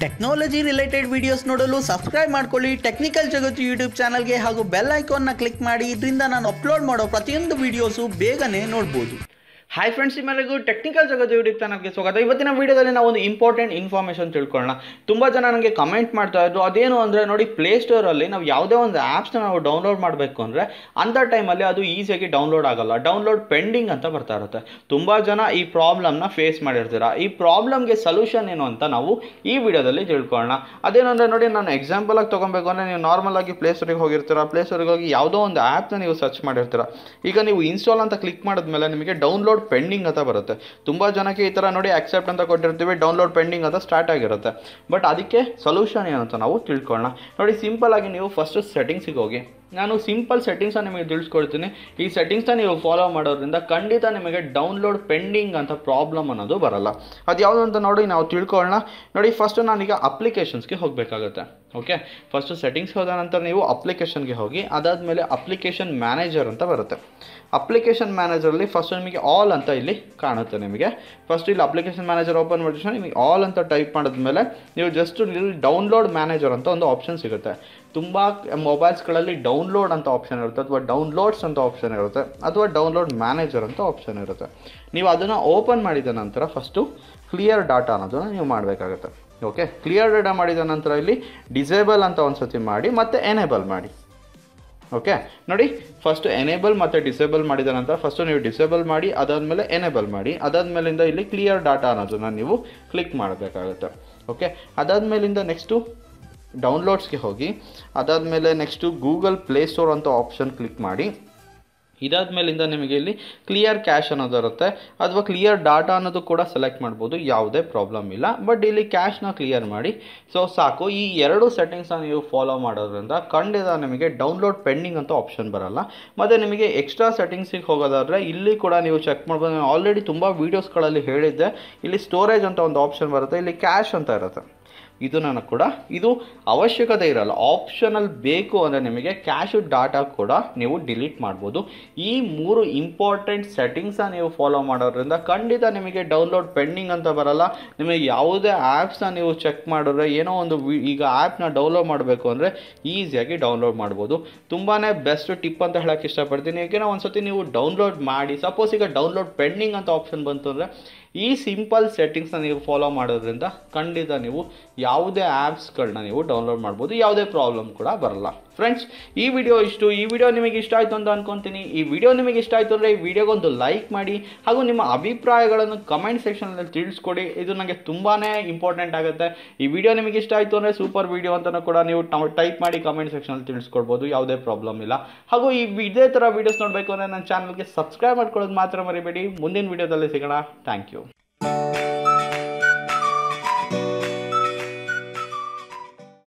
Technology related videos ನೋಡಲು subscribe ಮಾಡ್ಕೊಳ್ಳಿ. Technical ಜಗತ್ತು ಯೂಟ್ಯೂಬ್ ಚಾನಲ್ಗೆ ಹಾಗೂ ಬೆಲ್ ಐಕಾನ್ನ ಕ್ಲಿಕ್ ಮಾಡಿ. ಇದರಿಂದ ನಾನು ಅಪ್ಲೋಡ್ ಮಾಡೋ ಪ್ರತಿಯೊಂದು ವಿಡಿಯೋಸು ಬೇಗನೆ ನೋಡ್ಬೋದು. ಹಾಯ್ ಫ್ರೆಂಡ್ಸ್, ನಿಮ್ಮೆಲ್ಲರಿಗೂ ಟೆಕ್ನಿಕಲ್ ಜಗತ್ತು ಯೂಟ್ಯೂಬ್ ಚಾನಲ್ಗೆ ಸ್ವಾಗತ. ಇವತ್ತಿನ ವಿಡಿಯೋದಲ್ಲಿ ನಾವು ಒಂದು ಇಂಪಾರ್ಟೆಂಟ್ ಇನ್ಫಾರ್ಮೇಷನ್ ತಿಳ್ಕೊಳ್ಳೋಣ. ತುಂಬ ಜನ ನನಗೆ ಕಮೆಂಟ್ ಮಾಡ್ತಾ ಇದ್ರು, ಅದೇನು ಅಂದರೆ ನೋಡಿ, ಪ್ಲೇಸ್ಟೋರಲ್ಲಿ ನಾವು ಯಾವುದೇ ಒಂದು ಆ್ಯಪ್ಸ್ನ ನಾವು ಡೌನ್ಲೋಡ್ ಮಾಡಬೇಕು ಅಂದರೆ ಅಂಥ ಟೈಮಲ್ಲಿ ಅದು ಈಸಿಯಾಗಿ ಡೌನ್ಲೋಡ್ ಆಗೋಲ್ಲ, ಡೌನ್ಲೋಡ್ ಪೆಂಡಿಂಗ್ ಅಂತ ಬರ್ತಾ ಇರುತ್ತೆ. ತುಂಬ ಜನ ಈ ಪ್ರಾಬ್ಲಮ್ನ ಫೇಸ್ ಮಾಡಿರ್ತೀರ. ಈ ಪ್ರಾಬ್ಲಮ್ಗೆ ಸೊಲ್ಯೂಷನ್ ಏನು ಅಂತ ನಾವು ಈ ವಿಡಿಯೋದಲ್ಲಿ ತಿಳ್ಕೊಳ್ಳೋಣ. ಅದೇನು ಅಂದರೆ ನೋಡಿ, ನಾನು ಎಕ್ಸಾಂಪಲ್ ಆಗಿ ತೊಗೊಬೇಕು ಅಂದರೆ, ನೀವು ನಾರ್ಮಲ್ ಆಗಿ ಪ್ಲೇಸ್ಟೋರಿಗೆ ಹೋಗಿರ್ತೀರ. ಪ್ಲೇಸ್ಟೋರಿಗೆ ಹೋಗಿ ಯಾವುದೋ ಒಂದು ಆ್ಯಪ್ನ ನೀವು ಸರ್ಚ್ ಮಾಡಿರ್ತೀರ. ಈಗ ನೀವು ಇನ್ಸ್ಟಾಲ್ ಅಂತ ಕ್ಲಿಕ್ ಮಾಡಿದ್ಮೇಲೆ ನಿಮಗೆ ಡೌನ್ಲೋಡ್ ಪೆಂಡಿಂಗ್ ಅಂತ ಬರುತ್ತೆ. ತುಂಬ ಜನಕ್ಕೆ ಈ ಥರ ನೋಡಿ ಅಕ್ಸೆಪ್ಟ್ ಅಂತ ಕೊಟ್ಟಿರ್ತೀವಿ, ಡೌನ್ಲೋಡ್ ಪೆಂಡಿಂಗ್ ಅಂತ ಸ್ಟಾರ್ಟ್ ಆಗಿರುತ್ತೆ. ಬಟ್ ಅದಕ್ಕೆ ಸೊಲ್ಯೂಷನ್ ಏನು ಅಂತ ನಾವು ತಿಳ್ಕೊಳ್ಳೋಣ. ನೋಡಿ, ಸಿಂಪಲ್ ಆಗಿ ನೀವು ಫಸ್ಟ್ ಸೆಟ್ಟಿಂಗ್ಸಿಗೆ ಹೋಗಿ. ನಾನು ಸಿಂಪಲ್ ಸೆಟ್ಟಿಂಗ್ಸನ್ನು ನಿಮಗೆ ತಿಳಿಸ್ಕೊಡ್ತೀನಿ. ಈ ಸೆಟ್ಟಿಂಗ್ಸ್ನ ನೀವು ಫಾಲೋ ಮಾಡೋದ್ರಿಂದ ಖಂಡಿತ ನಿಮಗೆ ಡೌನ್ಲೋಡ್ ಪೆಂಡಿಂಗ್ ಅಂತ ಪ್ರಾಬ್ಲಮ್ ಅನ್ನೋದು ಬರಲ್ಲ. ಅದು ಯಾವುದು ಅಂತ ನೋಡಿ ನಾವು ತಿಳ್ಕೊಳ್ಳೋಣ. ನೋಡಿ, ಫಸ್ಟು ನಾನೀಗ ಅಪ್ಲಿಕೇಶನ್ಸ್ಗೆ ಹೋಗಬೇಕಾಗುತ್ತೆ. ಓಕೆ, ಫಸ್ಟು ಸೆಟ್ಟಿಂಗ್ಸ್ ಹೋದ ನಂತರ ನೀವು ಅಪ್ಲಿಕೇಶನ್ಗೆ ಹೋಗಿ. ಅದಾದಮೇಲೆ ಅಪ್ಲಿಕೇಶನ್ ಮ್ಯಾನೇಜರ್ ಅಂತ ಬರುತ್ತೆ. ಅಪ್ಲಿಕೇಶನ್ ಮ್ಯಾನೇಜರಲ್ಲಿ ಫಸ್ಟ್ ನಿಮಗೆ ಆಲ್ ಅಂತ ಇಲ್ಲಿ ಕಾಣುತ್ತೆ. ನಿಮಗೆ ಫಸ್ಟ್ ಇಲ್ಲಿ ಅಪ್ಲಿಕೇಶನ್ ಮ್ಯಾನೇಜರ್ ಓಪನ್ ಮಾಡಿದ ತಕ್ಷಣ ನಿಮಗೆ ಆಲ್ ಅಂತ ಟೈಪ್ ಮಾಡಿದ್ಮೇಲೆ ನೀವು ಜಸ್ಟ್ ಇಲ್ಲಿ ಡೌನ್ಲೋಡ್ ಮ್ಯಾನೇಜರ್ ಅಂತ ಒಂದು ಆಪ್ಷನ್ ಸಿಗುತ್ತೆ. ತುಂಬ ಮೊಬೈಲ್ಸ್ಗಳಲ್ಲಿ ಡೌನ್ಲೋಡ್ ಅಂತ ಆಪ್ಷನ್ ಇರುತ್ತೆ, ಅಥವಾ ಡೌನ್ಲೋಡ್ಸ್ ಅಂತ ಆಪ್ಷನ್ ಇರುತ್ತೆ, ಅಥವಾ ಡೌನ್ಲೋಡ್ ಮ್ಯಾನೇಜರ್ ಅಂತ ಆಪ್ಷನ್ ಇರುತ್ತೆ. ನೀವು ಅದನ್ನು ಓಪನ್ ಮಾಡಿದ ನಂತರ ಫಸ್ಟು ಕ್ಲಿಯರ್ ಡಾಟಾ ಅನ್ನೋದನ್ನು ನೀವು ಮಾಡಬೇಕಾಗುತ್ತೆ. ಓಕೆ, ಕ್ಲಿಯರ್ ಡಾಟಾ ಮಾಡಿದ ನಂತರ ಇಲ್ಲಿ ಡಿಸೇಬಲ್ ಅಂತ ಒಂದು ಸತಿ ಮಾಡಿ, ಮತ್ತು ಎನೇಬಲ್ ಮಾಡಿ. ಓಕೆ, ನೋಡಿ, ಫಸ್ಟ್ ಎನೇಬಲ್ ಮತ್ತು ಡಿಸೇಬಲ್ ಮಾಡಿದ ನಂತರ ಫಸ್ಟು ನೀವು ಡಿಸೇಬಲ್ ಮಾಡಿ, ಅದಾದಮೇಲೆ ಎನೇಬಲ್ ಮಾಡಿ. ಅದಾದಮೇಲಿಂದ ಇಲ್ಲಿ ಕ್ಲಿಯರ್ ಡಾಟಾ ಅನ್ನೋದನ್ನು ನೀವು ಕ್ಲಿಕ್ ಮಾಡಬೇಕಾಗುತ್ತೆ. ಓಕೆ, ಅದಾದಮೇಲಿಂದ ನೆಕ್ಸ್ಟು ಡೌನ್ಲೋಡ್ಸ್ಗೆ ಹೋಗಿ. ಅದಾದಮೇಲೆ ನೆಕ್ಸ್ಟು ಗೂಗಲ್ ಪ್ಲೇಸ್ಟೋರ್ ಅಂತ ಆಪ್ಷನ್ ಕ್ಲಿಕ್ ಮಾಡಿ. ಇದಾದಮೇಲಿಂದ ನಿಮಗೆ ಇಲ್ಲಿ ಕ್ಲಿಯರ್ ಕ್ಯಾಶ್ ಅನ್ನೋದು ಇರುತ್ತೆ, ಅಥವಾ ಕ್ಲಿಯರ್ ಡಾಟಾ ಅನ್ನೋದು ಕೂಡ ಸೆಲೆಕ್ಟ್ ಮಾಡ್ಬೋದು, ಯಾವುದೇ ಪ್ರಾಬ್ಲಮ್ ಇಲ್ಲ. ಬಟ್ ಇಲ್ಲಿ ಕ್ಯಾಶ್ನ ಕ್ಲಿಯರ್ ಮಾಡಿ. ಸೊ ಸಾಕು. ಈ ಎರಡು ಸೆಟ್ಟಿಂಗ್ಸ್ನ ನೀವು ಫಾಲೋ ಮಾಡೋದ್ರಿಂದ ಖಂಡಿತ ನಿಮಗೆ ಡೌನ್ಲೋಡ್ ಪೆಂಡಿಂಗ್ ಅಂತ ಆಪ್ಷನ್ ಬರಲ್ಲ. ಮತ್ತು ನಿಮಗೆ ಎಕ್ಸ್ಟ್ರಾ ಸೆಟ್ಟಿಂಗ್ಸಿಗೆ ಹೋಗೋದಾದರೆ ಇಲ್ಲಿ ಕೂಡ ನೀವು ಚೆಕ್ ಮಾಡ್ಬೋದು. ನಾನು ಆಲ್ರೆಡಿ ತುಂಬ ವೀಡಿಯೋಸ್ಗಳಲ್ಲಿ ಹೇಳಿದ್ದೆ, ಇಲ್ಲಿ ಸ್ಟೋರೇಜ್ ಅಂತ ಒಂದು ಆಪ್ಷನ್ ಬರುತ್ತೆ, ಇಲ್ಲಿ ಕ್ಯಾಶ್ ಅಂತ ಇರುತ್ತೆ. ಇದು ನನಗೆ ಕೂಡ ಇದು ಅವಶ್ಯಕತೆ ಇರಲ್ಲ, ಆಪ್ಷನಲ್ ಬೇಕು ಅಂದರೆ ನಿಮಗೆ ಕ್ಯಾಶು ಡಾಟಾ ಕೂಡ ನೀವು ಡಿಲೀಟ್ ಮಾಡ್ಬೋದು. ಈ ಮೂರು ಇಂಪಾರ್ಟೆಂಟ್ ಸೆಟ್ಟಿಂಗ್ಸನ್ನ ನೀವು ಫಾಲೋ ಮಾಡೋದ್ರಿಂದ ಖಂಡಿತ ನಿಮಗೆ ಡೌನ್ಲೋಡ್ ಪೆಂಡಿಂಗ್ ಅಂತ ಬರಲ್ಲ. ನಿಮಗೆ ಯಾವುದೇ ಆ್ಯಪ್ಸ್ನ ನೀವು ಚೆಕ್ ಮಾಡಿದ್ರೆ, ಏನೋ ಒಂದು ಈಗ ಆ್ಯಪ್ನ ಡೌನ್ಲೋಡ್ ಮಾಡಬೇಕು ಅಂದರೆ ಈಸಿಯಾಗಿ ಡೌನ್ಲೋಡ್ ಮಾಡ್ಬೋದು. ತುಂಬಾ ಬೆಸ್ಟ್ ಟಿಪ್ ಅಂತ ಹೇಳೋಕ್ಕೆ ಇಷ್ಟಪಡ್ತೀನಿ. ಯಾಕೆಂದರೆ ಒಂದು ಸತಿ ನೀವು ಡೌನ್ಲೋಡ್ ಮಾಡಿ, ಸಪೋಸ್ ಈಗ ಡೌನ್ಲೋಡ್ ಪೆಂಡಿಂಗ್ ಅಂತ ಆಪ್ಷನ್ ಬಂತು ಅಂದರೆ ಈ ಸಿಂಪಲ್ ಸೆಟ್ಟಿಂಗ್ಸ್ನ ನೀವು ಫಾಲೋ ಮಾಡೋದ್ರಿಂದ ಖಂಡಿತ ನೀವು ಯಾವುದೇ ಆ್ಯಪ್ಸ್ಗಳನ್ನ ನೀವು ಡೌನ್ಲೋಡ್ ಮಾಡ್ಬೋದು, ಯಾವುದೇ ಪ್ರಾಬ್ಲಮ್ ಕೂಡ ಬರಲ್ಲ. ಫ್ರೆಂಡ್ಸ್, ಈ ವಿಡಿಯೋ ಈ ವಿಡಿಯೋ ನಿಮಗೆ ಇಷ್ಟ ಆಯಿತು ಅಂತ ಅಂದ್ಕೊತೀನಿ. ಈ ವಿಡಿಯೋ ನಿಮಗೆ ಇಷ್ಟ ಆಯಿತು ಅಂದರೆ ಈ ವಿಡಿಯೋಗೊಂದು ಲೈಕ್ ಮಾಡಿ, ಹಾಗೂ ನಿಮ್ಮ ಅಭಿಪ್ರಾಯಗಳನ್ನು ಕಮೆಂಟ್ ಸೆಕ್ಷನಲ್ಲಿ ತಿಳಿಸ್ಕೊಡಿ. ಇದು ನನಗೆ ತುಂಬಾ ಇಂಪಾರ್ಟೆಂಟ್ ಆಗುತ್ತೆ. ಈ ವಿಡಿಯೋ ನಿಮಗೆ ಇಷ್ಟ ಆಯಿತು ಅಂದರೆ ಸೂಪರ್ ವಿಡಿಯೋ ಅಂತಲೂ ಕೂಡ ನೀವು ಟೈಪ್ ಮಾಡಿ ಕಮೆಂಟ್ ಸೆಕ್ಷನಲ್ಲಿ ತಿಳಿಸ್ಕೊಡ್ಬೋದು, ಯಾವುದೇ ಪ್ರಾಬ್ಲಮ್ ಇಲ್ಲ. ಹಾಗೂ ಇದೇ ಥರ ವೀಡಿಯೋಸ್ ನೋಡಬೇಕು ಅಂದರೆ ನನ್ನ ಚಾನಲ್ಗೆ ಸಬ್ಸ್ಕ್ರೈಬ್ ಮಾಡ್ಕೊಳ್ಳೋದು ಮಾತ್ರ ಮರಿಬೇಡಿ. ಮುಂದಿನ ವಿಡಿಯೋದಲ್ಲಿ ಸಿಗೋಣ. Thank you.